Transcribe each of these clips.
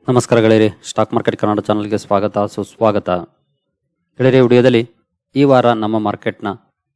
ನಮಸ್ಕಾರ ಗೆಳೆಯರಿ, stock market Kannada ಚಾನಲ್ಗೆ ಸ್ವಾಗತ ಸುಸ್ವಾಗತ. ಗೆಳೆಯರಿ, ವಿಡಿಯೋದಲ್ಲಿ ಈ ವಾರ ನಮ್ಮ ಮಾರ್ಕೆಟ್ನ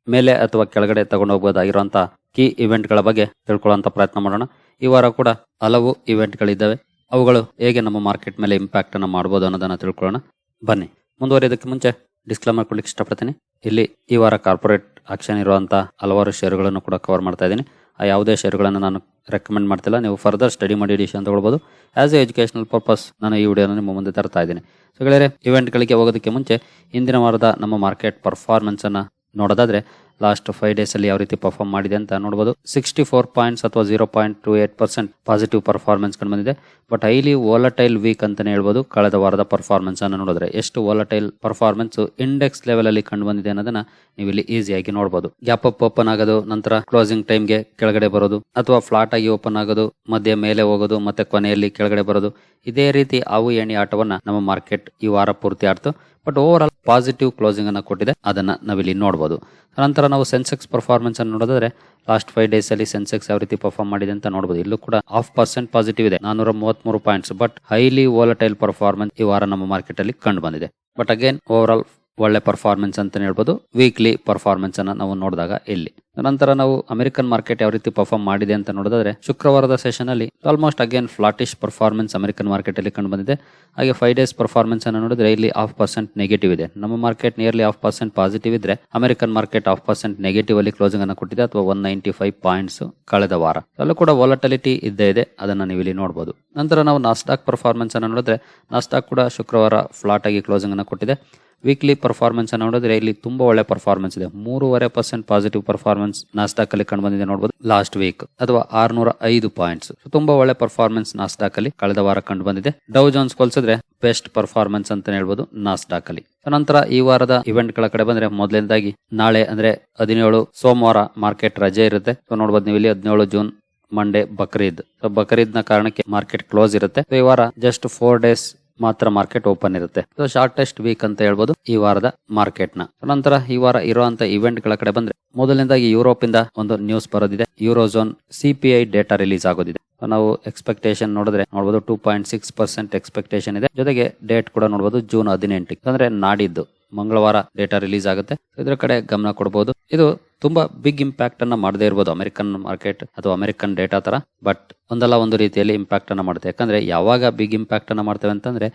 ಮೇಲೆ ಅಥವಾ ಕೆಳಗಡೆ ತಗೊಂಡು ಹೋಗಬಹುದಾಗಿರುವಂತಹ ಕೀ ಇವೆಂಟ್ಗಳ ಬಗ್ಗೆ ತಿಳ್ಕೊಳ್ಳುವಂತ ಪ್ರಯತ್ನ ಮಾಡೋಣ. ಈ ವಾರ ಕೂಡ ಹಲವು ಇವೆಂಟ್ಗಳಿದ್ದಾವೆ. ಅವುಗಳು ಹೇಗೆ ನಮ್ಮ ಮಾರ್ಕೆಟ್ ಮೇಲೆ ಇಂಪ್ಯಾಕ್ಟ್ ಅನ್ನು ಮಾಡಬಹುದು ಅನ್ನೋದನ್ನ ತಿಳ್ಕೊಳ್ಳೋಣ. ಬನ್ನಿ. ಮುಂದುವರಿಯೋದಕ್ಕೆ ಮುಂಚೆ ಡಿಸ್ಕ್ಲೇಮರ್ ಕೊಡ್ಲಿಕ್ಕೆ ಇಷ್ಟಪಡ್ತೀನಿ. ಇಲ್ಲಿ ಈ ವಾರ ಕಾರ್ಪೊರೇಟ್ ಆಕ್ಷನ್ ಇರುವಂತಹ ಹಲವಾರು ಷೇರುಗಳನ್ನು ಕೂಡ ಕವರ್ ಮಾಡ್ತಾ ಇದ್ದೀನಿ. ಆ ಯಾವುದೇ ಷೇರುಗಳನ್ನು ನಾನು ರೆಕಮೆಂಡ್ ಮಾಡ್ತಿಲ್ಲ. ನೀವು ಫರ್ದರ್ ಸ್ಟಡಿ ಮಾಡಿ ಡಿಸಿಷನ್ ತಗೊಳ್ಬಹುದು. ಆಸ್ ಎ ಎಜುಕೇಶನಲ್ ಪರ್ಪಸ್ ನಾನು ಈ ವಿಡಿಯೋನ ನಿಮ್ಮ ಮುಂದೆ ತರ್ತಾ ಇದ್ದೀನಿ. ಸೊ ಗೆಳೆಯರೆ, ಇವೆಂಟ್ಗಳಿಗೆ ಹೋಗೋದಕ್ಕೆ ಮುಂಚೆ ಇಂದಿನ ವಾರದ ನಮ್ಮ ಮಾರ್ಕೆಟ್ ಪರ್ಫಾರ್ಮೆನ್ಸ್ ಅನ್ನ ನೋಡೋದಾದ್ರೆ ಲಾಸ್ಟ್ 5 ಡೇಸ್ ಅಲ್ಲಿ ಯಾವ ರೀತಿ ಪರ್ಫಾರ್ಮ್ ಮಾಡಿದೆ ಅಂತ ನೋಡಬಹುದು. 64 ಪಾಯಿಂಟ್ಸ್ ಅಥವಾ 0.28% ಪಾಸಿಟಿವ್ ಪರ್ಫಾರ್ಮೆನ್ಸ್ ಕಂಡು ಬಂದಿದೆ. ಬಟ್ ಹೈಲಿ ವೋಲಟೈಲ್ ವೀಕ್ ಅಂತಾನೆ ಹೇಳ್ಬೋದು. ಕಳೆದ ವಾರದ ಪರ್ಫಾರ್ಮೆನ್ಸ್ ಅನ್ನು ನೋಡಿದ್ರೆ ಎಷ್ಟು ವೋಲಟೈಲ್ ಪರ್ಫಾರ್ಮೆನ್ಸ್ ಇಂಡೆಕ್ಸ್ ಲೆವೆಲ್ ಅಲ್ಲಿ ಕಂಡು ಬಂದಿದೆ ಅನ್ನೋದನ್ನ ನೀವು ಇಲ್ಲಿ ಈಸಿಯಾಗಿ ನೋಡಬಹುದು. ಗ್ಯಾಪ್ ಅಪ್ ಓಪನ್ ಆಗೋದು, ನಂತರ ಕ್ಲೋಸಿಂಗ್ ಟೈಮ್ಗೆ ಕೆಳಗಡೆ ಬರೋದು, ಅಥವಾ ಫ್ಲಾಟ್ ಆಗಿ ಓಪನ್ ಆಗೋದು, ಮಧ್ಯೆ ಮೇಲೆ ಹೋಗೋದು, ಮತ್ತೆ ಕೊನೆಯಲ್ಲಿ ಕೆಳಗಡೆ ಬರೋದು. ಇದೇ ರೀತಿ ಹಾವು ಏಣಿ ಆಟವನ್ನ ನಮ್ಮ ಮಾರ್ಕೆಟ್ ಈ ವಾರ ಪೂರ್ತಿ ಆಡ್ತು. But overall positive closing ಅನ್ನ ಕೊಟ್ಟಿದೆ. ಅದನ್ನ ನಾವಿಲ್ಲಿ ನೋಡಬಹುದು. ನಂತರ ನಾವು ಸೆನ್ಸೆಕ್ಸ್ ಪರ್ಫಾರ್ಮೆನ್ಸ್ ಅನ್ನು ನೋಡಿದ್ರೆ ಲಾಸ್ಟ್ 5 ಡೇಸ್ ಅಲ್ಲಿ ಸೆನ್ಸೆಕ್ಸ್ ಯಾವ ರೀತಿ ಪರ್ಫಾರ್ಮ್ ಮಾಡಿದೆ ಅಂತ ನೋಡಬಹುದು. ಇಲ್ಲೂ ಕೂಡ 0.5% ಪಾಸಿಟಿವ್ ಇದೆ, 433 points. But highly volatile performance ಈ ವಾರ ನಮ್ಮ ಮಾರ್ಕೆಟ್ ಅಲ್ಲಿ ಕಂಡು ಬಂದಿದೆ. ಬಟ್ ಅಗೇನ್ ಓವರ್ ಆಲ್ ಒಳ್ಳೆ ಪರ್ಫಾರ್ಮೆನ್ಸ್ ಅಂತ ಹೇಳ್ಬೋದು. ವೀಕ್ಲಿ ಪರ್ಫಾರ್ಮೆನ್ಸ್ ಅನ್ನ ನಾವು ನೋಡಿದಾಗ ಇಲ್ಲಿ ನಂತರ ನಾವು ಅಮೆರಿಕನ್ ಮಾರ್ಕೆಟ್ ಯಾವ ರೀತಿ ಪರ್ಫಾರ್ಮ್ ಮಾಡಿದೆ ಅಂತ ನೋಡಿದ್ರೆ ಶುಕ್ರವಾರದ ಸೆಷನ್ ಅಲ್ಲಿ almost again flattish performance American market ಅಲ್ಲಿ ಕಂಡು ಬಂದಿದೆ. ಹಾಗೆ 5 ಡೇಸ್ ಪರ್ಫಾರ್ಮೆನ್ಸ್ ಅನ್ನು ನೋಡಿದ್ರೆ ಇಲ್ಲಿ 0.5% ನೆಗೆಟಿವ್ ಇದೆ. ನಮ್ಮ ಮಾರ್ಕೆಟ್ ನಿಯರ್ಲಿ 0.5% ಪಾಸಿಟಿವ್ ಇದ್ರೆ ಅಮೆರಿಕನ್ ಮಾರ್ಕೆಟ್ 0.5% ನೆಗೆಟಿವ್ ಅಲ್ಲಿ ಕ್ಲೋಸಿಂಗ್ ಅನ್ನು ಕೊಟ್ಟಿದೆ, ಅಥವಾ 195 ಪಾಯಿಂಟ್ಸ್ ಕಳೆದ ವಾರ. ಅಲ್ಲೂ ಕೂಡ ವಾಲಟಿಲಿಟಿ ಇದ್ದೇ ಇದೆ, ಅದನ್ನ ನೀವು ಇಲ್ಲಿ ನೋಡಬಹುದು. ನಂತರ ನಾವು ನಾಸ್ಡಾಕ್ ಪರ್ಫಾರ್ಮೆನ್ಸ್ ಅನ್ನು ನೋಡಿದ್ರೆ ನಾಸ್ಡಾಕ್ ಕೂಡ ಶುಕ್ರವಾರ ಫ್ಲಾಟ್ ಆಗಿ ಕ್ಲೋಸಿಂಗ್ ಅನ್ನು ಕೊಟ್ಟಿದೆ. ವೀಕ್ಲಿ ಪರ್ಫಾರ್ಮೆನ್ಸ್ ಅನ್ನು ನೋಡಿದ್ರೆ ಇಲ್ಲಿ ತುಂಬಾ ಒಳ್ಳೆ ಪರ್ಫಾರ್ಮೆನ್ಸ್ ಇದೆ. 3.5% ಪಾಸಿಟಿವ್ ಪರ್ಫಾರ್ಮೆನ್ಸ್ ನಾಸ್ಡಾಕ್ ಅಲ್ಲಿ ಕಂಡು ಬಂದಿದೆ ನೋಡಬಹುದು ಲಾಸ್ಟ್ ವೀಕ್, ಅಥವಾ 605 ಪಾಯಿಂಟ್ಸ್. ತುಂಬಾ ಒಳ್ಳೆ ಪರ್ಫಾರ್ಮೆನ್ಸ್ ನಾಸ್ಡಾಕ್ ಅಲ್ಲಿ ಕಳೆದ ವಾರ ಕಂಡು ಬಂದಿದೆ. ಡೌ ಜೋನ್ಸ್ ಹೋಲಿಸಿದ್ರೆ ಬೆಸ್ಟ್ ಪರ್ಫಾರ್ಮೆನ್ಸ್ ಅಂತ ಹೇಳ್ಬೋದು ನಾಸ್ಡಾಕ್ ಅಲ್ಲಿ. ನಂತರ ಈ ವಾರದ ಇವೆಂಟ್ ಗಳ ಕಡೆ ಬಂದ್ರೆ ಮೊದಲನೇದಾಗಿ ನಾಳೆ ಅಂದ್ರೆ 17 ಸೋಮವಾರ ಮಾರ್ಕೆಟ್ ರಜೆ ಇರುತ್ತೆ. ನೋಡಬಹುದು ನೀವು ಇಲ್ಲಿ 17 ಜೂನ್ ಮಂಡೇ ಬಕ್ರೀದ್. ಬಕ್ರೀದ್ ನ ಕಾರಣಕ್ಕೆ ಮಾರ್ಕೆಟ್ ಕ್ಲೋಸ್ ಇರುತ್ತೆ. ಈ ವಾರ ಜಸ್ಟ್ 4 ಡೇಸ್ ಮಾತ್ರ ಮಾರ್ಕೆಟ್ ಓಪನ್ ಇರುತ್ತೆ. ಶಾರ್ಟೆಸ್ಟ್ ವೀಕ್ ಅಂತ ಹೇಳ್ಬೋದು ಈ ವಾರದ ಮಾರ್ಕೆಟ್ ನ. ನಂತರ ಈ ವಾರ ಇರುವಂತ ಇವೆಂಟ್ ಗಳ ಕಡೆ ಬಂದ್ರೆ ಮೊದಲನೇದಾಗಿ ಯುರೋಪ್ ಇಂದ ಒಂದು ನ್ಯೂಸ್ ಬರೋದಿದೆ. ಯೂರೋಝೋನ್ CPI ಡೇಟಾ ರಿಲೀಸ್ ಆಗೋದಿದೆ. ನಾವು ಎಕ್ಸ್ಪೆಕ್ಟೇಷನ್ ನೋಡಿದ್ರೆ ನೋಡಬಹುದು 2.6% ಎಕ್ಸ್ಪೆಕ್ಟೇಷನ್ ಇದೆ. ಜೊತೆಗೆ ಡೇಟ್ ಕೂಡ ನೋಡಬಹುದು ಜೂನ್ 18 ಅಂದ್ರೆ ನಾಡಿದ್ದು ಮಂಗಳವಾರ ಡೇಟಾ ರಿಲೀಸ್ ಆಗುತ್ತೆ. ಇದರ ಕಡೆ ಗಮನ ಕೊಡಬಹುದು. ಇದು ತುಂಬಾ ಬಿಗ್ ಇಂಪ್ಯಾಕ್ಟ್ ಅನ್ನ ಮಾಡದೇ ಇರಬಹುದು ಅಮೆರಿಕನ್ ಮಾರ್ಕೆಟ್ ಅಥವಾ ಅಮೆರಿಕನ್ ಡೇಟಾ ತರ, ಬಟ್ ಒಂದಲ್ಲ ಒಂದು ರೀತಿಯಲ್ಲಿ ಇಂಪ್ಯಾಕ್ಟ್ ಅನ್ನ ಮಾಡುತ್ತೆ. ಯಾಕಂದ್ರೆ ಯಾವಾಗ ಬಿಗ್ ಇಂಪ್ಯಾಕ್ಟ್ ಅನ್ನ ಮಾಡ್ತೇವೆ ಅಂತಂದ್ರೆ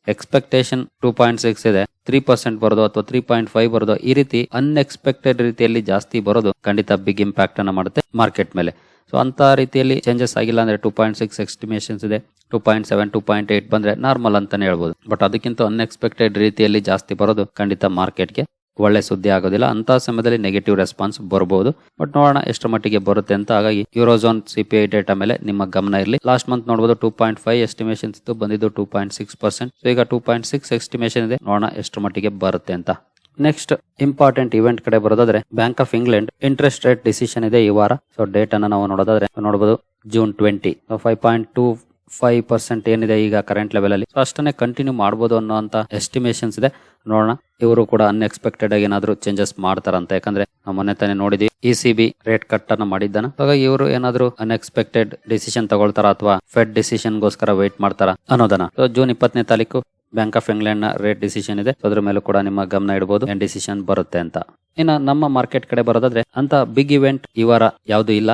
ಎಕ್ಸ್ಪೆಕ್ಟೇಷನ್ 2.6 ಇದೆ, 3% ಬರೋದು ಅಥವಾ 3.5 ಬರೋದು, ಈ ರೀತಿ ಅನ್ಎಕ್ಸ್ಪೆಕ್ಟೆಡ್ ರೀತಿಯಲ್ಲಿ ಜಾಸ್ತಿ ಬರೋದು ಖಂಡಿತ ಬಿಗ್ ಇಂಪ್ಯಾಕ್ಟ್ ಅನ್ನ ಮಾಡುತ್ತೆ ಮಾರ್ಕೆಟ್ ಮೇಲೆ. ಸೊ ಅಂತ ರೀತಿಯಲ್ಲಿ ಚೇಂಜಸ್ ಆಗಿಲ್ಲ ಅಂದ್ರೆ 2.6 ಎಸ್ಟಿಮೇಷನ್ಸ್ ಇದೆ, 2.7 2.8 ಬಂದ್ರೆ ನಾರ್ಮಲ್ ಅಂತಾನೆ ಹೇಳ್ಬೋದು. ಬಟ್ ಅದಕ್ಕಿಂತ ಅನ್ಎಕ್ಸ್ಪೆಕ್ಟೆಡ್ ರೀತಿಯಲ್ಲಿ ಜಾಸ್ತಿ ಬರೋದು ಖಂಡಿತ ಮಾರ್ಕೆಟ್ಗೆ ಒಳ್ಳೆ ಸುದ್ದಿ ಆಗೋದಿಲ್ಲ. ಅಂತ ಸಮಯದಲ್ಲಿ ನೆಗೆಟಿವ್ ರೆಸ್ಪಾನ್ಸ್ ಬರಬಹುದು. ಬಟ್ ನೋಡೋಣ ಎಷ್ಟು ಮಟ್ಟಿಗೆ ಬರುತ್ತೆ ಅಂತ. ಹಾಗಾಗಿ ಯೂರೋಝೋನ್ CPI ಡೇಟಾ ಮೇಲೆ ನಿಮ್ಮ ಗಮನ ಇರಲಿ. ಲಾಸ್ಟ್ ಮಂತ್ ನೋಡಬಹುದು 2.5 ಎಸ್ಟಿಮೇಷನ್ಸ್ ಇತ್ತು, ಬಂದಿದ್ದು 2.6%. ಸೊ ಈಗ 2.6 ಎಸ್ಟಿಮೇಷನ್ ಇದೆ, ನೋಡೋಣ ಎಷ್ಟು ಮಟ್ಟಿಗೆ ಬರುತ್ತೆ ಅಂತ. ನೆಕ್ಸ್ಟ್ ಇಂಪಾರ್ಟೆಂಟ್ ಇವೆಂಟ್ ಕಡೆ ಬರೋದಾದ್ರೆ Bank of England interest rate decision ಇದೆ ಈ ವಾರ. ಸೊ ಡೇಟ್ ಅನ್ನ ನಾವು ನೋಡೋದಾದ್ರೆ ನೋಡಬಹುದು ಜೂನ್ 20. 5.25% ಏನಿದೆ ಈಗ ಕರೆಂಟ್ ಲೆವೆಲ್ ಅಲ್ಲಿ, ಅಷ್ಟನ್ನೇ ಕಂಟಿನ್ಯೂ ಮಾಡಬಹುದು ಅನ್ನೋಂತ ಎಸ್ಟಿಮೇಷನ್ಸ್ ಇದೆ. ನೋಡೋಣ ಇವರು ಕೂಡ ಅನ್ಎಕ್ಸ್ಪೆಕ್ಟೆಡ್ ಆಗಿ ಏನಾದ್ರು ಚೇಂಜಸ್ ಮಾಡ್ತಾರಂತ. ಯಾಕಂದ್ರೆ ನಾವು ಮೊನ್ನೆ ತಾನೇ ನೋಡಿದ್ವಿ ECB ರೇಟ್ ಕಟ್ ಅನ್ನ ಮಾಡಿದ್ದಾನ. ಹಾಗಾಗಿ ಇವರು ಏನಾದ್ರು ಅನ್ಎಕ್ಸ್ಪೆಕ್ಟೆಡ್ ಡಿಸಿಷನ್ ತಗೊಳ್ತಾರ ಅಥವಾ ಫೆಡ್ ಡಿಸಿಷನ್ ಗೋಸ್ಕರ ವೇಟ್ ಮಾಡ್ತಾರ ಅನ್ನೋದನ್ನ. ಜೂನ್ 20ನೇ ತಾರೀಕು ಬ್ಯಾಂಕ್ ಆಫ್ ಇಂಗ್ಲೆಂಡ್ ನ ರೇಟ್ ಡಿಸಿಷನ್ ಇದೆ. ಅದ್ರ ಮೇಲೆ ಕೂಡ ನಿಮ್ಮ ಗಮನ ಇಡಬಹುದು ಏನ್ ಡಿಸಿಷನ್ ಬರುತ್ತೆ ಅಂತ. ಇನ್ನು ನಮ್ಮ ಮಾರ್ಕೆಟ್ ಕಡೆ ಬರೋದಾದ್ರೆ ಅಂತ ಬಿಗ್ ಇವೆಂಟ್ ಈ ವಾರ ಯಾವ್ದು ಇಲ್ಲ.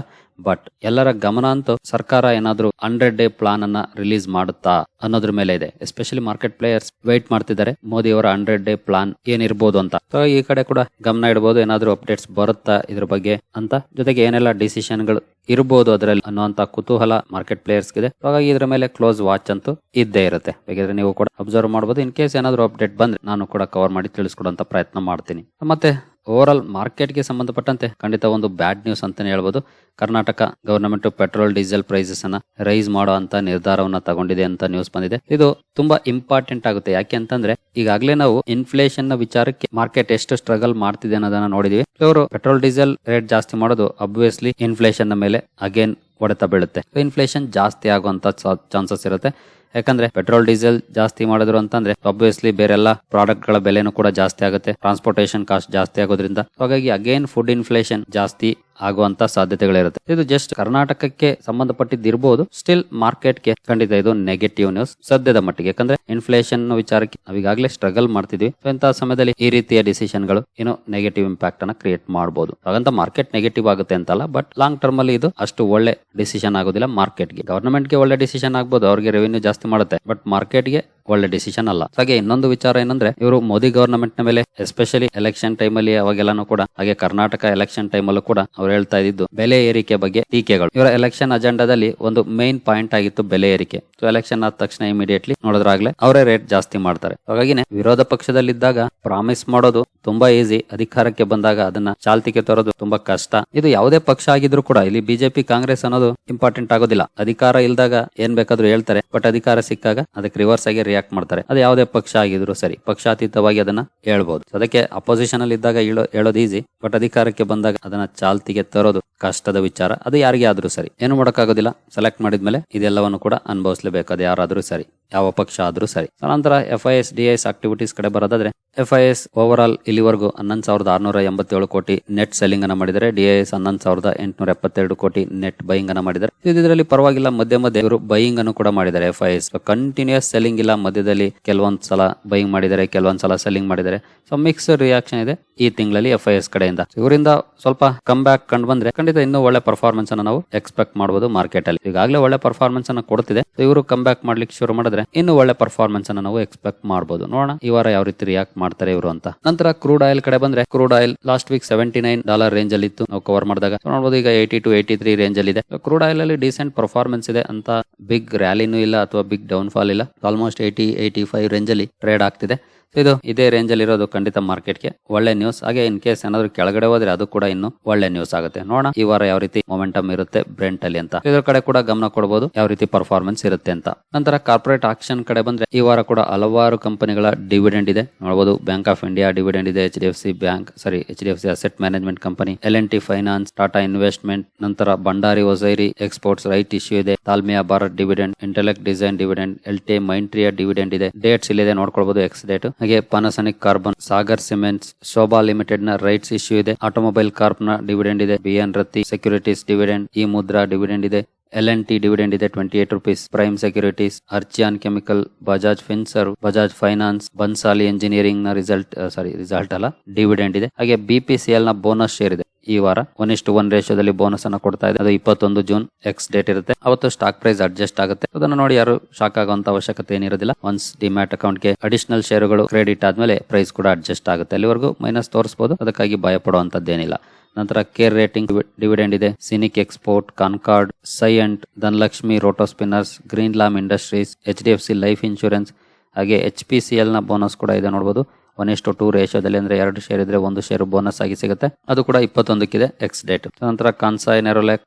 ಬಟ್ ಎಲ್ಲರ ಗಮನ ಅಂತೂ ಸರ್ಕಾರ ಏನಾದ್ರೂ 100 ಡೇ ಪ್ಲಾನ್ ಅನ್ನ ರಿಲೀಸ್ ಮಾಡುತ್ತಾ ಅನ್ನೋದ್ರ ಮೇಲೆ ಇದೆ. ಎಸ್ಪೆಷಲಿ ಮಾರ್ಕೆಟ್ ಪ್ಲೇಯರ್ಸ್ ವೇಟ್ ಮಾಡ್ತಿದ್ದಾರೆ ಮೋದಿ ಅವರ 100 ಡೇ ಪ್ಲಾನ್ ಏನಿರ್ಬೋದು ಅಂತ. ಸೊ ಈ ಕಡೆ ಕೂಡ ಗಮನ ಇಡಬಹುದು, ಏನಾದ್ರೂ ಅಪ್ಡೇಟ್ಸ್ ಬರುತ್ತಾ ಇದ್ರ ಬಗ್ಗೆ ಅಂತ. ಜೊತೆಗೆ ಏನೆಲ್ಲ ಡಿಸಿಷನ್ ಗಳು ಇರಬಹುದು ಅದರಲ್ಲಿ ಅನ್ನುವಂತ ಕುತೂಹಲ ಮಾರ್ಕೆಟ್ ಪ್ಲೇಯರ್ಸ್ ಇದೆ. ಹಾಗಾಗಿ ಇದ್ರ ಮೇಲೆ ಕ್ಲೋಸ್ ವಾಚ್ ಅಂತೂ ಇದ್ದೇ ಇರುತ್ತೆ. ಬೇಕಿದ್ರೆ ನೀವು ಕೂಡ ಅಬ್ಸರ್ವ್ ಮಾಡಬಹುದು. ಇನ್ ಕೇಸ್ ಏನಾದ್ರೂ ಅಪ್ಡೇಟ್ ಬಂದ್ರೆ ನಾನು ಕೂಡ ಕವರ್ ಮಾಡಿ ತಿಳಿಸ್ಕೊಡುವಂತ ಪ್ರಯತ್ನ ಮಾಡ್ತೀನಿ. ಮತ್ತೆ ಓವರ್ ಆಲ್ ಮಾರ್ಕೆಟ್ಗೆ ಸಂಬಂಧಪಟ್ಟಂತೆ ಖಂಡಿತ ಒಂದು ಬ್ಯಾಡ್ ನ್ಯೂಸ್ ಅಂತಾನೆ ಹೇಳ್ಬೋದು. Karnataka government petrol diesel prices ಅನ್ನ ರೈಸ್ ಮಾಡೋ ಅಂತ ನಿರ್ಧಾರವನ್ನ ತಗೊಂಡಿದೆ ಅಂತ ನ್ಯೂಸ್ ಬಂದಿದೆ. ಇದು ತುಂಬಾ ಇಂಪಾರ್ಟೆಂಟ್ ಆಗುತ್ತೆ. ಯಾಕೆ ಅಂತಂದ್ರೆ ಈಗಾಗಲೇ ನಾವು ಇನ್ಫ್ಲೇಷನ್ ನ ವಿಚಾರಕ್ಕೆ ಮಾರ್ಕೆಟ್ ಎಷ್ಟು ಸ್ಟ್ರಗಲ್ ಮಾಡ್ತಿದೆ ಅನ್ನೋದನ್ನ ನೋಡಿದೀವಿ. ಇವರು ಪೆಟ್ರೋಲ್ ಡೀಸೆಲ್ ರೇಟ್ ಜಾಸ್ತಿ ಮಾಡೋದು ಅಬ್ವಿಯಸ್ಲಿ ಇನ್ಫ್ಲೇಷನ್ ನ ಮೇಲೆ ಅಗೇನ್ ಹೊಡೆತ ಬೀಳುತ್ತೆ. ಇನ್ಫ್ಲೇಷನ್ ಜಾಸ್ತಿ ಆಗುವಂತ ಚಾನ್ಸಸ್ ಇರುತ್ತೆ. ಯಾಕಂದ್ರೆ ಪೆಟ್ರೋಲ್ ಡೀಸೆಲ್ ಜಾಸ್ತಿ ಮಾಡಿದ್ರು ಅಂತಂದ್ರೆ ಆಬ್ವಿಯಸ್ಲಿ ಬೇರೆಲ್ಲ ಪ್ರಾಡಕ್ಟ್ ಗಳ ಬೆಲೆನೂ ಕೂಡ ಜಾಸ್ತಿ ಆಗುತ್ತೆ, ಟ್ರಾನ್ಸ್ಪೋರ್ಟೇಷನ್ ಕಾಸ್ಟ್ ಜಾಸ್ತಿ ಆಗೋದ್ರಿಂದ. ಹಾಗಾಗಿ ಅಗೇನ್ ಫುಡ್ ಇನ್ಫ್ಲೇಷನ್ ಜಾಸ್ತಿ ಆಗುವಂತ ಸಾಧ್ಯತೆಗಳಿರುತ್ತೆ. ಇದು ಜಸ್ಟ್ ಕರ್ನಾಟಕಕ್ಕೆ ಸಂಬಂಧಪಟ್ಟಿದ್ದಿರಬಹುದು. ಸ್ಟಿಲ್ ಮಾರ್ಕೆಟ್ಗೆ ಖಂಡಿತ ಇದು ನೆಗೆಟಿವ್ ನ್ಯೂಸ್ ಸದ್ಯದ ಮಟ್ಟಿಗೆ. ಯಾಕಂದ್ರೆ ಇನ್ಫ್ಲೇಷನ್ ವಿಚಾರಕ್ಕೆ ನಾವೀಗಾಗಲೇ ಸ್ಟ್ರಗಲ್ ಮಾಡ್ತಿದ್ವಿ. ಇಂತಹ ಸಮಯದಲ್ಲಿ ಈ ರೀತಿಯ ಡಿಸಿಷನ್ ಗಳು ಏನೋ ನೆಗೆಟಿವ್ ಇಂಪ್ಯಾಕ್ಟ್ ಅನ್ನ ಕ್ರಿಯೇಟ್ ಮಾಡಬಹುದು. ಹಾಗಂತ ಮಾರ್ಕೆಟ್ ನೆಗೆಟಿವ್ ಆಗುತ್ತೆ ಅಂತಲ್ಲ, ಬಟ್ ಲಾಂಗ್ ಟರ್ಮ್ ಅಲ್ಲಿ ಇದು ಅಷ್ಟು ಒಳ್ಳೆ ಡಿಸಿಷನ್ ಆಗೋದಿಲ್ಲ. ಮಾರ್ಕೆಟ್ಗೆ, ಗವರ್ನಮೆಂಟ್ಗೆ ಒಳ್ಳೆ ಡಿಸಿಷನ್ ಆಗ್ಬೋದು, ಅವ್ರಿಗೆ ರೆವೆನ್ಯೂ ಜಾಸ್ತಿ ಮಾಡುತ್ತೆ, ಬಟ್ ಮಾರ್ಕೆಟ್ಗೆ ಒಳ್ಳೆ ಡಿಸಿಷನ್ ಅಲ್ಲ. ಹಾಗೆ ಇನ್ನೊಂದು ವಿಚಾರ ಏನಂದ್ರೆ, ಇವರು ಮೋದಿ ಗವರ್ನಮೆಂಟ್ ನ ಮೇಲೆ ಎಸ್ಪೆಷಲಿ ಎಲೆಕ್ಷನ್ ಟೈಮ್ ಅಲ್ಲಿ ಅವಾಗೆಲ್ಲಾನು ಕೂಡ, ಹಾಗೆ ಕರ್ನಾಟಕ ಎಲೆಕ್ಷನ್ ಟೈಮ್ ಅಲ್ಲೂ ಕೂಡ ಅವ್ರು ಹೇಳ್ತಾ ಇದ್ದು ಬೆಲೆ ಏರಿಕೆ ಬಗ್ಗೆ ಟೀಕೆಗಳು. ಇವರ ಎಲೆಕ್ಷನ್ ಅಜೆಂಡಾದಲ್ಲಿ ಒಂದು ಮೈನ್ ಪಾಯಿಂಟ್ ಆಗಿತ್ತು ಬೆಲೆ ಏರಿಕೆ. ಸೊ ಎಲೆಕ್ಷನ್ ಆದ ತಕ್ಷಣ ಇಮಿಡಿಯೇಟ್ಲಿ ನೋಡಿದ್ರಾಗ್ಲೇ ಅವರೇ ರೇಟ್ ಜಾಸ್ತಿ ಮಾಡ್ತಾರೆ. ಹಾಗಾಗಿನೇ ವಿರೋಧ ಪಕ್ಷದಲ್ಲಿದ್ದಾಗ ಪ್ರಾಮಿಸ್ ಮಾಡೋದು ತುಂಬಾ ಈಸಿ, ಅಧಿಕಾರಕ್ಕೆ ಬಂದಾಗ ಅದನ್ನ ಚಾಲ್ತಿಗೆ ತರೋದು ತುಂಬಾ ಕಷ್ಟ. ಇದು ಯಾವುದೇ ಪಕ್ಷ ಆಗಿದ್ರು ಕೂಡ, ಇಲ್ಲಿ ಬಿಜೆಪಿ ಕಾಂಗ್ರೆಸ್ ಅನ್ನೋದು ಇಂಪಾರ್ಟೆಂಟ್ ಆಗೋದಿಲ್ಲ. ಅಧಿಕಾರ ಇಲ್ದಾಗ ಏನ್ ಬೇಕಾದ್ರೂ ಹೇಳ್ತಾರೆ, ಬಟ್ ಅಧಿಕಾರ ಸಿಕ್ಕಾಗ ಅದಕ್ಕೆ ರಿವರ್ಸ್ ಆಗಿ ರಿಯಾಕ್ಟ್ ಮಾಡ್ತಾರೆ. ಅದು ಯಾವುದೇ ಪಕ್ಷ ಆಗಿದ್ರು ಸರಿ, ಪಕ್ಷಾತೀತವಾಗಿ ಅದನ್ನ ಹೇಳ್ಬಹುದು. ಅದಕ್ಕೆ ಅಪೋಸಿಷನ್ ಅಲ್ಲಿ ಇದ್ದಾಗ ಹೇಳೋದು ಈಸಿ, ಬಟ್ ಅಧಿಕಾರಕ್ಕೆ ಬಂದಾಗ ಅದನ್ನ ಚಾಲ್ತಿಗೆ ತರೋದು ಕಷ್ಟದ ವಿಚಾರ. ಅದು ಯಾರಿಗೆ ಆದ್ರೂ ಸರಿ, ಏನು ಮಾಡೋಕ್ಕಾಗೋದಿಲ್ಲ. ಸೆಲೆಕ್ಟ್ ಮಾಡಿದ್ಮೇಲೆ ಇದೆಲ್ಲವನ್ನು ಕೂಡ ಅನುಭವಿಸಲೇಬೇಕು, ಅದು ಯಾರಾದ್ರೂ ಸರಿ, ಯಾವ ಪಕ್ಷ ಆದ್ರೂ ಸರಿ. ನಂತರ FIS DIS ಆಕ್ಟಿವಿಟೀಸ್ ಕಡೆ ಬರೋದಾದ್ರೆ, FIS ಓವರ್ ಆಲ್ ಇಲ್ಲಿವರೆಗೂ 11,687 ಕೋಟಿ ನೆಟ್ ಸೆಲ್ಲಿಂಗ್ ಅನ್ನ ಮಾಡಿದರೆ, DIS 11,872 ಕೋಟಿ ನೆಟ್ ಬೈಯಿಂಗ್ ಅನ್ನ ಮಾಡಿದ್ದಾರೆ. ಇದರಲ್ಲಿ ಪರವಾಗಿಲ್ಲ, ಮಧ್ಯೆ ಇವರು ಬೈಯಿಂಗ್ ಅನ್ನು ಕೂಡ ಮಾಡಿದ್ದಾರೆ. FIS ಕಂಟಿನ್ಯೂಸ್ ಸೆಲ್ಲಿಂಗ್ ಇಲ್ಲ, ಮಧ್ಯದಲ್ಲಿ ಕೆಲವೊಂದ್ ಸಲ ಬೈಯಿಂಗ್ ಮಾಡಿದ್ದಾರೆ, ಕೆಲವೊಂದ್ ಸಲ ಸೆಲ್ಲಿಂಗ್ ಮಾಡಿದ್ದಾರೆ. ಸೊ ಮಿಕ್ಸ್ ರಿಯಾಕ್ಷನ್ ಇದೆ ಈ ತಿಂಗಳಲ್ಲಿ FIS ಕಡೆಯಿಂದ. ಇವರಿಂದ ಸ್ವಲ್ಪ ಕಮ್ ಬ್ಯಾಕ್ ಕಂಡು ಬಂದ್ರೆ ಖಂಡಿತ ಇನ್ನೂ ಒಳ್ಳೆ ಪರ್ಫಾರ್ಮೆನ್ಸ್ ಅನ್ನು ನಾವು ಎಕ್ಸ್ಪೆಕ್ಟ್ ಮಾಡಬಹುದು. ಮಾರ್ಕೆಟ್ ಅಲ್ಲಿ ಈಗಾಗಲೇ ಒಳ್ಳೆ ಪರ್ಫಾರ್ಮೆನ್ಸ್ ಅನ್ನು ಕೊಡ್ತಿದೆ. ಇವರು ಕಮ್ ಬ್ಯಾಕ್ ಮಾಡ್ಲಿಕ್ಕೆ ಶುರು ಮಾಡಿದ್ರೆ ಇನ್ನೂ ಒಳ್ಳೆ ಪರ್ಫಾರ್ಮೆನ್ಸ್ ಅನ್ನು ನಾವು ಎಕ್ಸ್ಪೆಕ್ಟ್ ಮಾಡಬಹುದು. ನೋಡೋಣ ಈ ವಾರ ಯಾವ ರೀತಿ ರಿಯಾಕ್ಟ್ ಮಾಡ್ತಾರೆ ಇವರು ಅಂತ. ನಂತರ ಕ್ರೂಡ್ ಆಯಿಲ್ ಕಡೆ ಬಂದ್ರೆ, crude oil last week $79 range ಅಲ್ಲಿ ಇತ್ತು, ನಾವು ಕವರ್ ಮಾಡಿದಾಗ ನೋಡಬಹುದು. ಈಗ 80 to 83 ರೇಂಜ್ ಅಲ್ಲಿ ಇದೆ. ಕ್ರೂಡ್ ಆಯಿಲ್ ಅಲ್ಲಿ ಡಿಸೆಂಟ್ ಪರ್ಫಾರ್ಮೆನ್ಸ್ ಇದೆ, ಅಂತ ಬಿಗ್ ರ್ಯಾಲಿನೂ ಇಲ್ಲ ಅಥವಾ ಬಿಗ್ ಡೌನ್ ಫಾಲ್ ಇಲ್ಲ. ಆಲ್ಮೋಸ್ಟ್ 80-85 ರೇಂಜ್ ಅಲ್ಲಿ ಟ್ರೇಡ್ ಆಗ್ತಿದೆ. ಇದು ಇದೇ ರೇಂಜ್ ಅಲ್ಲಿ ಇರೋದು ಖಂಡಿತ ಮಾರ್ಕೆಟ್ಗೆ ಒಳ್ಳೆ ನ್ಯೂಸ್. ಹಾಗೆ ಇನ್ ಕೇಸ್ ಏನಾದ್ರು ಕೆಳಗಡೆ ಹೋದ್ರೆ ಅದು ಕೂಡ ಇನ್ನು ಒಳ್ಳೆ ನ್ಯೂಸ್ ಆಗುತ್ತೆ. ನೋಡೋಣ ಈ ವಾರ ಯಾವ ರೀತಿ ಮೊಮೆಂಟಮ್ ಇರುತ್ತೆ ಬ್ರೆಂಟ್ ಅಲ್ಲಿ ಅಂತ. ಇದ್ರ ಕಡೆ ಕೂಡ ಗಮನ ಕೊಡಬಹುದು, ಯಾವ ರೀತಿ ಪರ್ಫಾರ್ಮೆನ್ಸ್ ಇರುತ್ತೆ ಅಂತ. ನಂತರ ಕಾರ್ಪೊರೇಟ್ ಆಕ್ಷನ್ ಕಡೆ ಬಂದ್ರೆ, ಈ ವಾರ ಕೂಡ ಹಲವಾರು ಕಂಪನಿಗಳ ಡಿವಿಡೆಂಡ್ ಇದೆ ನೋಡಬಹುದು. ಬ್ಯಾಂಕ್ ಆಫ್ ಇಂಡಿಯಾ ಡಿವಿಡೆಂಡ್ ಇದೆ, HDFC Asset Management Company, L&T Finance, Tata Investment, ನಂತರ Bhandari Hosiery Exports right issue ಇದೆ, Dalmia Bharat dividend, Intellect Design dividend, LTI Mindtree dividend ಇದೆ. ಡೇಟ್ಸ್ ಇಲ್ಲಿದೆ ನೋಡ್ಕೊಳ್ಬಹುದು, ಎಕ್ಸ್ ಡೇಟ್. ಹಾಗೆ Panasonic Carbon, Sagar Cements, Sobha Limited ನ ರೈಟ್ಸ್ ಇಶ್ಯೂ ಇದೆ. Automobile Corp ನ ಡಿವಿಡೆಂಡ್ ಇದೆ. BN ರತ್ತಿ ಸೆಕ್ಯೂರಿಟೀಸ್ ಡಿವಿಡೆಂಡ್, ಈ ಮುದ್ರಾ ಡಿವಿಡೆಂಡ್ ಇದೆ. L&T ಡಿವಿಡೆಂಡ್ ಇದೆ 28 rupees. Prime securities, ಅರ್ಚಿಯಾನ್ Chemical, Bajaj Finserv, Bajaj Finance, Bhansali Engineering ನ ರಿಸಲ್ಟ್ ಅಲ್ಲ ಡಿವಿಡೆಂಡ್ ಇದೆ. ಹಾಗೆ BPCL ನ ಬೋನಸ್ ಶೇರ್ ಇದೆ. ಈ ವಾರ 1:1 ರೇಷಿಯೋದಲ್ಲಿ ಬೋನಸ್ ಅನ್ನ ಕೊಡ್ತಾ ಇದೆ. ಅದು 21 ಜೂನ್ ಎಕ್ಸ್ ಡೇಟ್ ಇರುತ್ತೆ. ಅವತ್ತು ಸ್ಟಾಕ್ ಪ್ರೈಸ್ ಅಡ್ಜಸ್ಟ್ ಆಗುತ್ತೆ. ಅದನ್ನು ನೋಡಿ ಯಾರು ಶಾಕ್ ಆಗುವಂತ ಅವಶ್ಯಕತೆ ಏನಿರೋದಿಲ್ಲ. ಒನ್ಸ್ ಡಿಮ್ಯಾಟ್ ಅಕೌಂಟ್ ಗೆ ಅಡಿಷನಲ್ ಶೇರುಗಳು ಕ್ರೆಡಿಟ್ ಆದ್ಮೇಲೆ ಪ್ರೈಸ್ ಕೂಡ ಅಡ್ಜಸ್ಟ್ ಆಗುತ್ತೆ. ಅಲ್ಲಿವರೆಗೂ ಮೈನಸ್ ತೋರಿಸಬಹುದು, ಅದಕ್ಕಾಗಿ ಭಯ ಪಡುವಂತದ್ದೇನಿಲ್ಲ. ನಂತರ ಕೇರ್ ರೇಟಿಂಗ್ ಡಿವಿಡೆಂಡ್ ಇದೆ. ಸಿನಿಕ್ Export, Concord, Cyient, Dhanlaxmi Roto Spinners, Green Lam Industries, HDFC Life Insurance, ಹಾಗೆ HPCL ನ ಬೋನಸ್ ಕೂಡ ಇದೆ ನೋಡಬಹುದು. 1:2 ರೇಷಿಯೋದಲ್ಲಿ, ಅಂದ್ರೆ 2 ಶೇರ್ ಇದ್ರೆ 1 ಶೇರ್ ಬೋನಸ್ ಆಗಿ ಸಿಗುತ್ತೆ. ಅದು ಕೂಡ 21 ಎಕ್ಸ್ ಡೇಟ್. ನಂತರ ಕಾನ್ಸಾಯ್ ನೆರೋಲೆಕ್,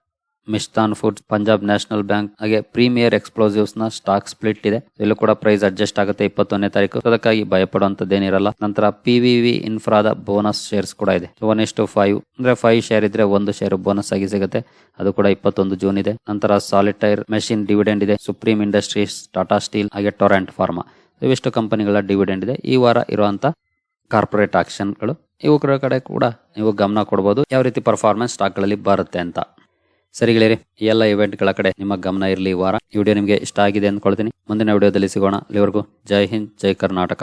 ಮಿಸ್ತಾನ್ ಫುಡ್ಸ್, ಪಂಜಾಬ್ ನ್ಯಾಷನಲ್ ಬ್ಯಾಂಕ್, ಹಾಗೆ ಪ್ರೀಮಿಯರ್ ಎಕ್ಸ್ಪ್ಲೋಸಿವ್ಸ್ ನ ಸ್ಟಾಕ್ ಸ್ಪ್ಲಿಟ್ ಇದೆ. ಇಲ್ಲೂ ಕೂಡ ಪ್ರೈಸ್ ಅಡ್ಜಸ್ಟ್ ಆಗುತ್ತೆ 21ನೇ ತಾರೀಕು. ಅದಕ್ಕಾಗಿ ಭಯಪಡುವಂತದ್ದೇನಿರಲ್ಲ. ನಂತರ PVV ಇನ್ಫ್ರಾದ ಬೋನಸ್ ಶೇರ್ಸ್ ಕೂಡ ಇದೆ. 1:5 ಅಂದ್ರೆ 5 ಶೇರ್ ಇದ್ರೆ 1 ಶೇರ್ ಬೋನಸ್ ಆಗಿ ಸಿಗುತ್ತೆ. ಅದು ಕೂಡ 21 ಜೂನ್ ಇದೆ. ನಂತರ ಸಾಲಿಟೈರ್ ಮೆಷಿನ್ ಡಿವಿಡೆಂಡ್ ಇದೆ. ಸುಪ್ರೀಂ ಇಂಡಸ್ಟ್ರೀಸ್, ಟಾಟಾ ಸ್ಟೀಲ್, ಹಾಗೆ ಟೊರೆಂಟ್ ಫಾರ್ಮಾ, ಇವಿಷ್ಟು ಕಂಪನಿಗಳ ಡಿವಿಡೆಂಡ್ ಇದೆ. ಈ ವಾರ ಇರುವಂತ ಕಾರ್ಪೊರೇಟ್ ಆಕ್ಷನ್ಗಳು. ಇವುಗಳ ಕಡೆ ಕೂಡ ನೀವು ಗಮನ ಕೊಡಬಹುದು, ಯಾವ ರೀತಿ ಪರ್ಫಾರ್ಮೆನ್ಸ್ ಸ್ಟಾಕ್ ಗಳಲ್ಲಿ ಬರುತ್ತೆ ಅಂತ. ಸರಿ ಗೆಳೆಯರಿ, ಈ ಎಲ್ಲ ಇವೆಂಟ್ ಗಳ ಕಡೆ ನಿಮ್ಮ ಗಮನ ಇರಲಿ ಈ ವಾರ. ಈ ವಿಡಿಯೋ ನಿಮಗೆ ಇಷ್ಟ ಆಗಿದೆ ಅಂದ್ಕೊಳ್ತೀನಿ. ಮುಂದಿನ ವಿಡಿಯೋದಲ್ಲಿ ಸಿಗೋಣ. ಅಲ್ಲಿವರೆಗೂ ಜೈ ಹಿಂದ್, ಜೈ ಕರ್ನಾಟಕ.